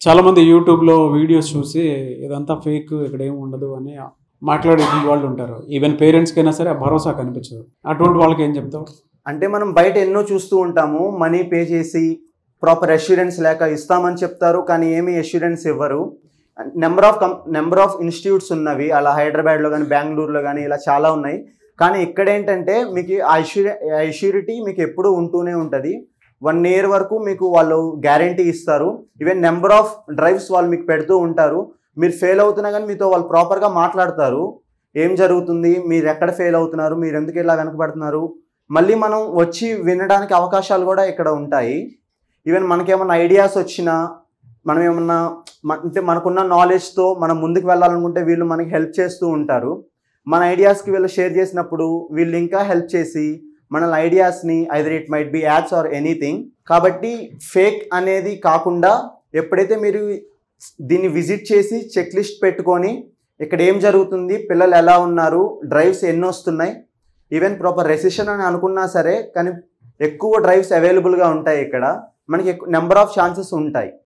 చాలామంది యూట్యూబ్లో వీడియోస్ చూసి ఇదంతా ఫేక్, ఇక్కడ ఏమి ఉండదు అని మాట్లాడే వాళ్ళు ఉంటారు. ఈవెన్ పేరెంట్స్కైనా సరే ఆ భరోసా కనిపించదు. అటువంటి వాళ్ళకి ఏం చెప్తావు? అంటే మనం బయట ఎన్నో చూస్తూ ఉంటాము, మనీ పే చేసి ప్రాపర్ అష్యూరెన్స్ లేక ఇస్తామని చెప్తారు, కానీ ఏమీ అష్యూరెన్స్ ఇవ్వరు. నెంబర్ ఆఫ్ ఇన్స్టిట్యూట్స్ ఉన్నవి అలా హైదరాబాద్లో కానీ బెంగళూరులో కానీ ఇలా చాలా ఉన్నాయి. కానీ ఇక్కడ ఏంటంటే మీకు అష్యూరిటీ మీకు ఎప్పుడూ ఉంటూనే ఉంటుంది. 1 year వరకు మీకు వాళ్ళు గ్యారంటీ ఇస్తారు. ఈవెన్ నెంబర్ ఆఫ్ డ్రైవ్స్ వాళ్ళు మీకు పెడుతూ ఉంటారు. మీరు ఫెయిల్ అవుతున్నా కానీ మీతో వాళ్ళు ప్రాపర్గా మాట్లాడతారు. ఏం జరుగుతుంది, మీరు ఎక్కడ ఫెయిల్ అవుతున్నారు, మీరు ఎందుకు ఇలా వెనకబడుతున్నారు, మళ్ళీ మనం వచ్చి వినడానికి అవకాశాలు కూడా ఇక్కడ ఉంటాయి. ఈవెన్ మనకేమన్నా ఐడియాస్ వచ్చినా, మనం ఏమన్నా అంటే మనకున్న నాలెడ్జ్తో మనం ముందుకు వెళ్ళాలనుకుంటే వీళ్ళు మనకి హెల్ప్ చేస్తూ ఉంటారు. మన ఐడియాస్కి వీళ్ళు షేర్ చేసినప్పుడు వీళ్ళు ఇంకా హెల్ప్ చేసి మన ఐడియాస్ని either it might be ads or anything. కాబట్టి ఫేక్ అనేది కాకుండా ఎప్పుడైతే మీరు దీన్ని విజిట్ చేసి చెక్ లిస్ట్ పెట్టుకొని ఇక్కడ ఏం జరుగుతుంది, పిల్లలు ఎలా ఉన్నారు, డ్రైవ్స్ ఎన్ని వస్తున్నాయి, ఈవెన్ ప్రాపర్ రెసిషన్ అని అనుకున్నా సరే కానీ ఎక్కువ డ్రైవ్స్ అవైలబుల్గా ఉంటాయి. ఇక్కడ మనకి నెంబర్ ఆఫ్ ఛాన్సెస్ ఉంటాయి.